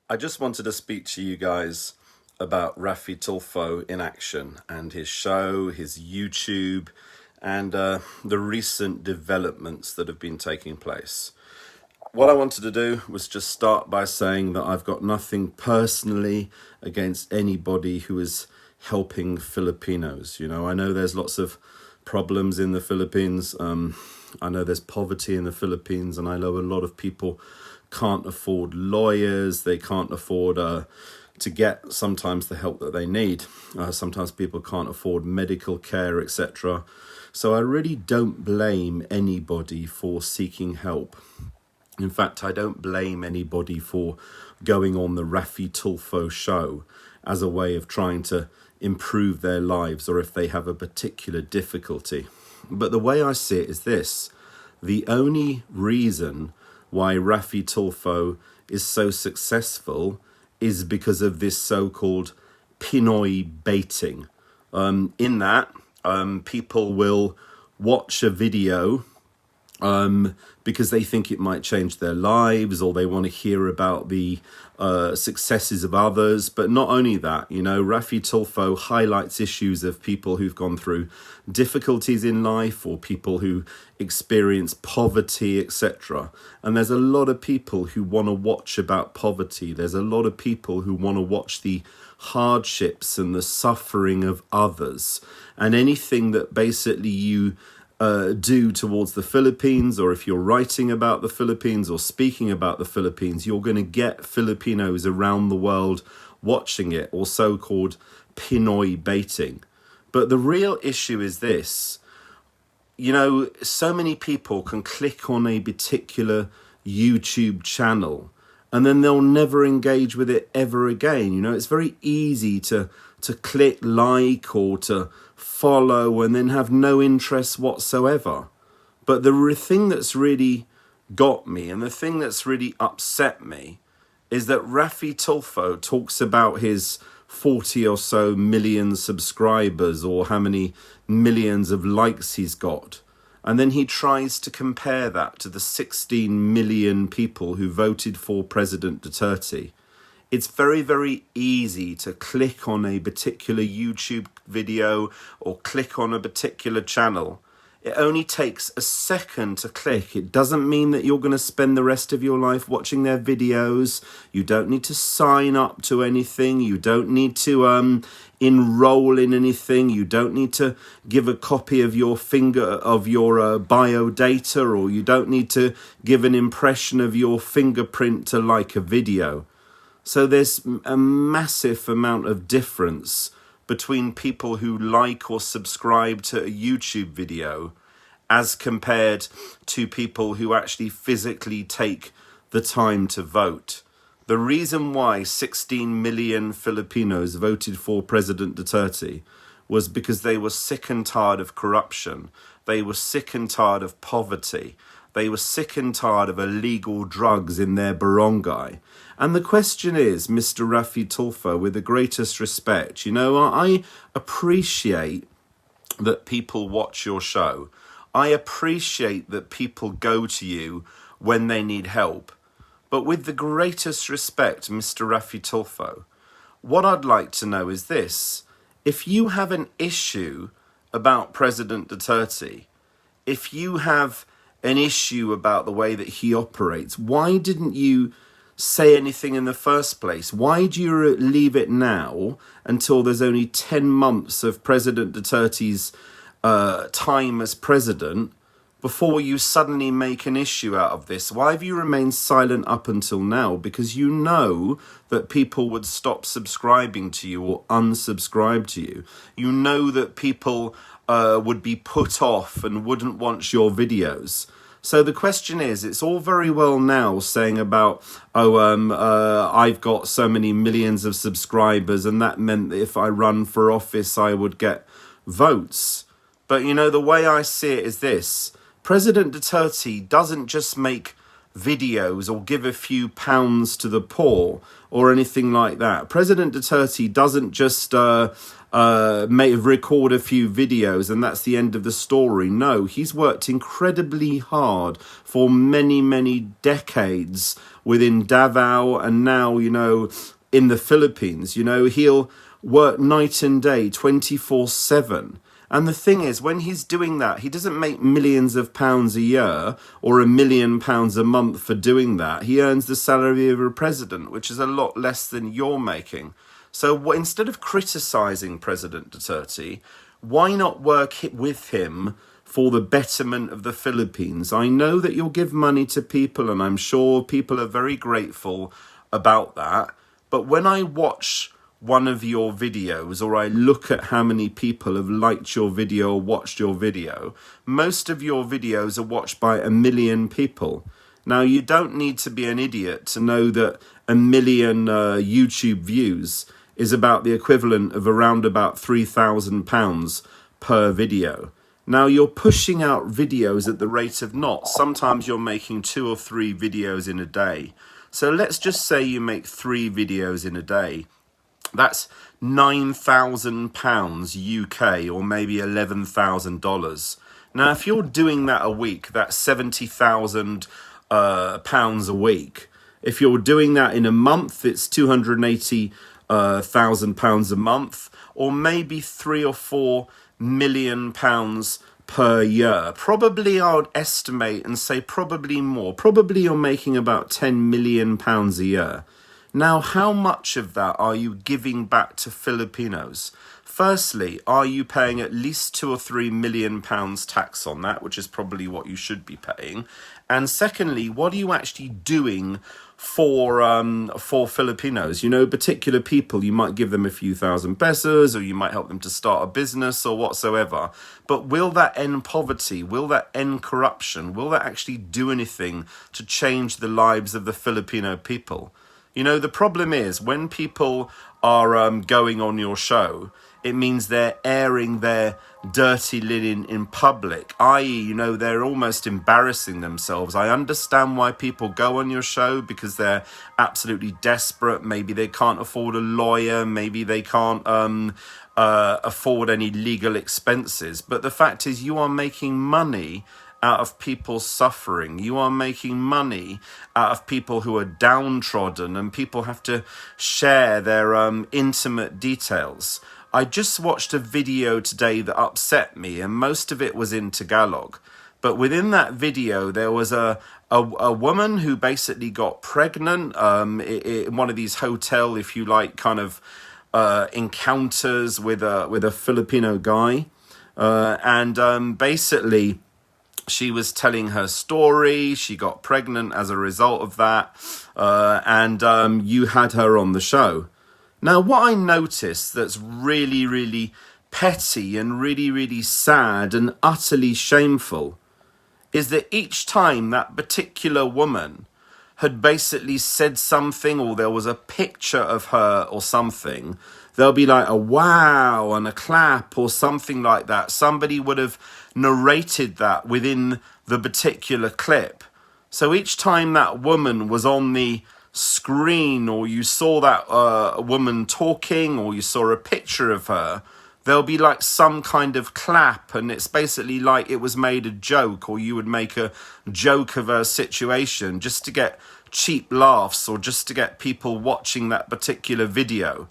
I just wanted to speak to you guys about Rafi Tulfo in action and his show, his YouTube, and the recent developments that have been taking place. What I wanted to do was just start by saying that I've got nothing personally against anybody who is helping Filipinos. I know there's lots of problems in the Philippines. I know there's poverty in the Philippines, and I know a lot of people can't afford lawyers. They can't afford to get sometimes the help that they need. Sometimes people can't afford medical care, etc. So I really don't blame anybody for seeking help. In fact, I don't blame anybody for going on the Rafi Tulfo show as a way of trying to improve their lives or if they have a particular difficulty. But the way I see it is this: the only reason why Rafi Tulfo is so successful is because of this so-called Pinoy baiting. In that, people will watch a video because they think it might change their lives, or they want to hear about the successes of others. But not only that, Rafi Tulfo highlights issues of people who've gone through difficulties in life or people who experience poverty, etc. And there's a lot of people who want to watch about poverty. There's a lot of people who want to watch the hardships and the suffering of others. And anything that basically you do towards the Philippines, or if you're writing about the Philippines or speaking about the Philippines, you're going to get Filipinos around the world watching it, or so-called Pinoy baiting. But the real issue is this: so many people can click on a particular YouTube channel and then they'll never engage with it ever again. It's very easy to click like or to follow and then have no interest whatsoever. But the thing that's really got me, and the thing that's really upset me, is that Rafi Tulfo talks about his 40 or so million subscribers, or how many millions of likes he's got. And then he tries to compare that to the 16 million people who voted for President Duterte. It's very, very easy to click on a particular YouTube video or click on a particular channel. It only takes a second to click. It doesn't mean that you're going to spend the rest of your life watching their videos. You don't need to sign up to anything. You don't need to enroll in anything. You don't need to give a copy of your bio data, or you don't need to give an impression of your fingerprint to like a video. So there's a massive amount of difference between people who like or subscribe to a YouTube video as compared to people who actually physically take the time to vote. The reason why 16 million Filipinos voted for President Duterte was because they were sick and tired of corruption. They were sick and tired of poverty. They were sick and tired of illegal drugs in their barangay. And the question is, Mr. Rafi Tulfo, with the greatest respect, I appreciate that people watch your show. I appreciate that people go to you when they need help. But with the greatest respect, Mr. Rafi Tulfo, what I'd like to know is this: if you have an issue about President Duterte, if you have an issue about the way that he operates, why didn't you say anything in the first place? Why do you leave it now until there's only 10 months of President Duterte's time as president before you suddenly make an issue out of this? Why have you remained silent up until now? Because you know that people would stop subscribing to you or unsubscribe to you. You know that people would be put off and wouldn't watch your videos. So the question is, it's all very well now saying about, I've got so many millions of subscribers and that meant that if I run for office, I would get votes. But the way I see it is this: President Duterte doesn't just make videos or give a few pounds to the poor or anything like that. President Duterte doesn't just may record a few videos and that's the end of the story. No, he's worked incredibly hard for many, many decades within Davao and now, you know, in the Philippines. You know, he'll work night and day, 24/7. And the thing is, when he's doing that, he doesn't make millions of pounds a year or £1 million a month for doing that. He earns the salary of a president, which is a lot less than you're making. So instead of criticizing President Duterte, why not work with him for the betterment of the Philippines? I know that you'll give money to people, and I'm sure people are very grateful about that. But when I watch one of your videos, or I look at how many people have liked your video or watched your video, most of your videos are watched by 1 million people. Now, you don't need to be an idiot to know that 1 million YouTube views is about the equivalent of around about £3,000 per video. Now, you're pushing out videos at the rate of knots. Sometimes you're making 2 or 3 videos in a day. So let's just say you make 3 videos in a day. That's £9,000 UK, or maybe $11,000. Now, if you're doing that a week, that's £70,000 pounds a week. If you're doing that in a month, it's £280,000 a month, or maybe £3 or £4 million per year. Probably I would estimate and say probably more. Probably you're making about £10 million a year. Now, how much of that are you giving back to Filipinos? Firstly, are you paying at least £2 or £3 million tax on that, which is probably what you should be paying? And secondly, what are you actually doing for Filipinos? You know, particular people, you might give them a few thousand pesos, or you might help them to start a business or whatsoever. But will that end poverty? Will that end corruption? Will that actually do anything to change the lives of the Filipino people? You know, the problem is when people are going on your show, it means they're airing their dirty linen in public, i.e., you know, they're almost embarrassing themselves. I understand why people go on your show, because they're absolutely desperate. Maybe they can't afford a lawyer. Maybe they can't afford any legal expenses. But the fact is, you are making money out of people suffering. You are making money out of people who are downtrodden, and people have to share their intimate details. I just watched a video today that upset me, and most of it was in Tagalog. But within that video, there was a woman who basically got pregnant in one of these hotel, if you like, kind of encounters with a Filipino guy. And basically, she was telling her story. She got pregnant as a result of that. And you had her on the show. Now, what I noticed that's really, really petty and really, really sad and utterly shameful is that each time that particular woman had basically said something, or there was a picture of her or something, there'll be like a wow and a clap or something like that. Somebody would have narrated that within the particular clip. So each time that woman was on the screen, or you saw that woman talking, or you saw a picture of her, there'll be like some kind of clap, and it's basically like it was made a joke, or you would make a joke of a situation just to get cheap laughs, or just to get people watching that particular video.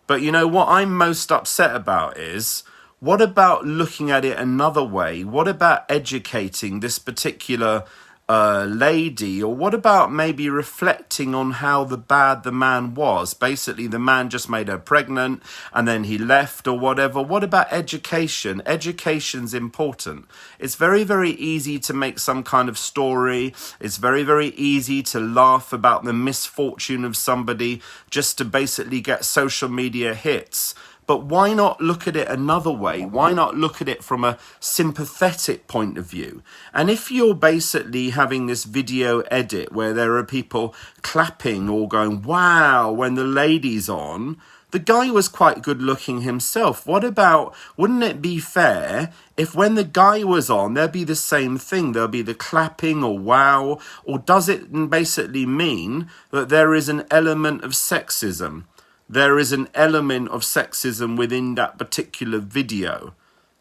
But you know what I'm most upset about is, what about looking at it another way? What about educating this particular lady? Or what about maybe reflecting on how bad the man was? Basically, the man just made her pregnant and then he left or whatever. What about education? Education's important. It's very, very easy to make some kind of story. It's very, very easy to laugh about the misfortune of somebody just to basically get social media hits. But why not look at it another way? Why not look at it from a sympathetic point of view? And if you're basically having this video edit where there are people clapping or going, wow, when the lady's on, the guy was quite good looking himself. What about, wouldn't it be fair if when the guy was on, there'd be the same thing? There'll be the clapping or wow, or does it basically mean that there is an element of sexism? there is an element of sexism within that particular video.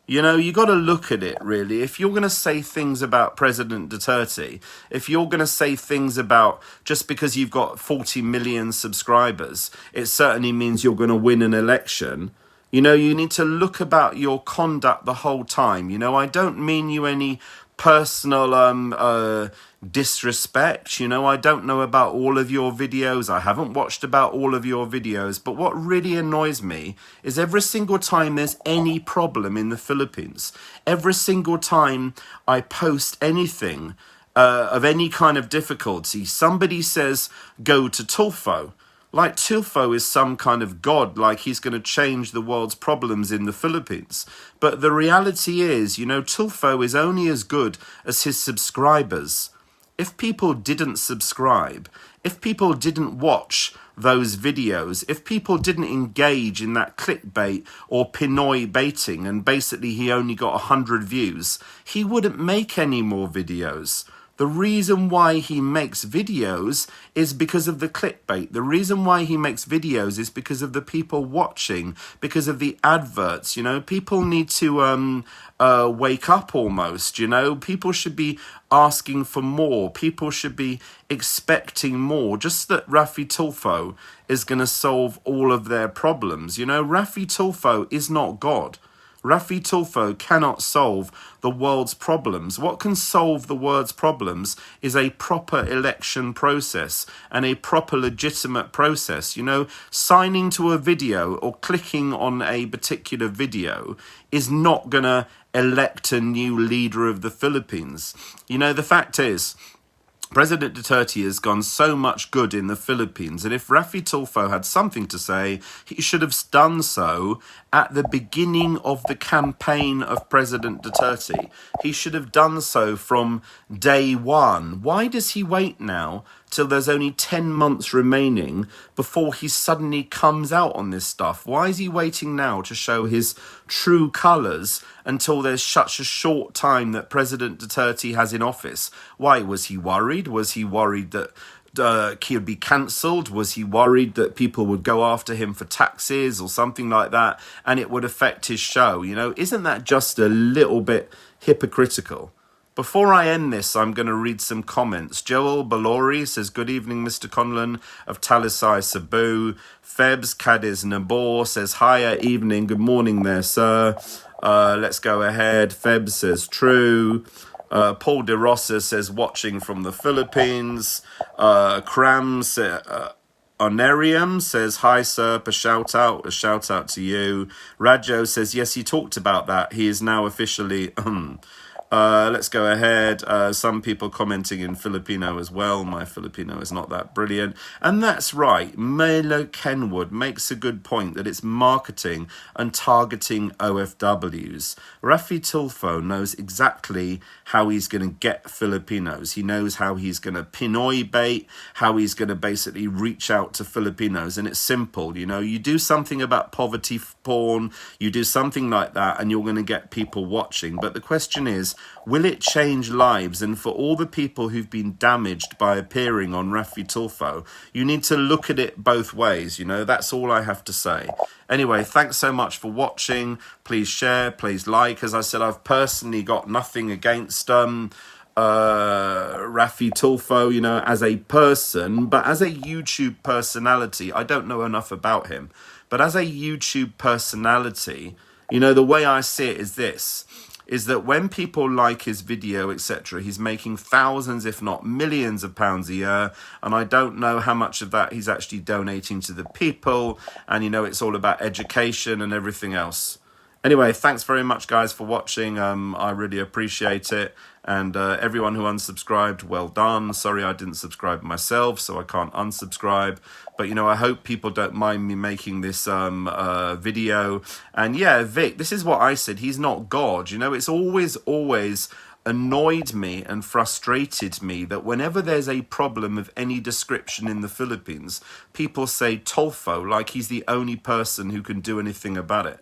You know, you got to look at it, really. If you're going to say things about President Duterte, if you're going to say things about just because you've got 40 million subscribers, it certainly means you're going to win an election. You know, you need to look about your conduct the whole time. You know, I don't mean you any personal disrespect. You know, I don't know about all of your videos. I haven't watched about all of your videos. But what really annoys me is every single time there's any problem in the Philippines, every single time I post anything of any kind of difficulty, somebody says, go to Tulfo. Like Tulfo is some kind of god, like he's going to change the world's problems in the Philippines. But the reality is, you know, Tulfo is only as good as his subscribers. If people didn't subscribe, if people didn't watch those videos, if people didn't engage in that clickbait or Pinoy baiting, and basically he only got 100 views, he wouldn't make any more videos. The reason why he makes videos is because of the clickbait. The reason why he makes videos is because of the people watching, because of the adverts. You know, people need to wake up almost, you know. People should be asking for more. People should be expecting more. Just that Rafi Tulfo is going to solve all of their problems. You know, Rafi Tulfo is not God. Rafi Tulfo cannot solve the world's problems. What can solve the world's problems is a proper election process and a proper legitimate process. You know, signing to a video or clicking on a particular video is not going to elect a new leader of the Philippines. You know, the fact is, President Duterte has gone so much good in the Philippines, and if Rafi Tulfo had something to say, he should have done so at the beginning of the campaign of President Duterte. He should have done so from day one. Why does he wait now till there's only 10 months remaining before he suddenly comes out on this stuff? Why is he waiting now to show his true colours until there's such a short time that President Duterte has in office? Why? Was he worried? Was he worried that he would be cancelled? Was he worried that people would go after him for taxes or something like that and it would affect his show? You know, isn't that just a little bit hypocritical? Before I end this, I'm going to read some comments. Joel Balori says, good evening, Mr. Conlon of Talisai Cebu. Febs Cadiz Nabor says, hiya, evening, good morning there, sir. Let's go ahead. Febs says, true. Paul De Rosa says, watching from the Philippines. Crams Onerium says, hi, sir, a shout out to you. Rajo says, yes, he talked about that. He is now officially... let's go ahead. Some people commenting in Filipino as well. My Filipino is not that brilliant. And that's right. Melo Kenwood makes a good point that it's marketing and targeting OFWs. Rafi Tulfo knows exactly how he's going to get Filipinos. He knows how he's going to Pinoy bait, how he's going to basically reach out to Filipinos. And it's simple. You know, you do something about poverty porn, you do something like that, and you're going to get people watching. But the question is, will it change lives? And for all the people who've been damaged by appearing on Rafi Tulfo, you need to look at it both ways. You know, that's all I have to say. Anyway, thanks so much for watching. Please share, please like. As I said, I've personally got nothing against Rafi Tulfo, you know, as a person, but as a YouTube personality, I don't know enough about him. But as a YouTube personality, you know, the way I see it is this, is that when people like his video, etc., he's making thousands, if not millions of pounds a year. And I don't know how much of that he's actually donating to the people. And, you know, it's all about education and everything else. Anyway, thanks very much, guys, for watching. I really appreciate it. And everyone who unsubscribed, well done. Sorry I didn't subscribe myself, so I can't unsubscribe. But, you know, I hope people don't mind me making this video. And yeah, Vic, this is what I said. He's not God. You know, it's always annoyed me and frustrated me that whenever there's a problem of any description in the Philippines, people say Tulfo like he's the only person who can do anything about it.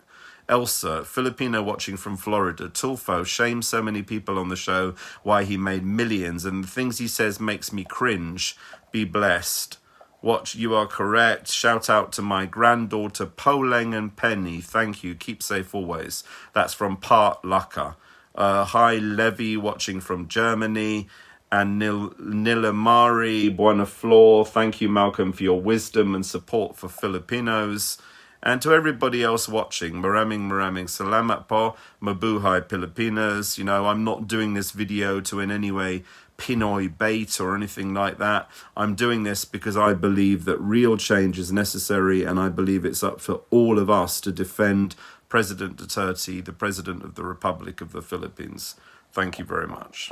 Elsa, Filipino watching from Florida. Tulfo shames so many people on the show why he made millions, and the things he says makes me cringe. Be blessed. Watch, you are correct. Shout out to my granddaughter, Poleng and Penny. Thank you. Keep safe always. That's from Part Laka. Hi, Levy, watching from Germany. And Nilamari Buenaflor. Thank you, Malcolm, for your wisdom and support for Filipinos. And to everybody else watching, maraming salamat po, mabuhay Pilipinas. You know, I'm not doing this video to in any way Pinoy bait or anything like that. I'm doing this because I believe that real change is necessary, and I believe it's up for all of us to defend President Duterte, the President of the Republic of the Philippines. Thank you very much.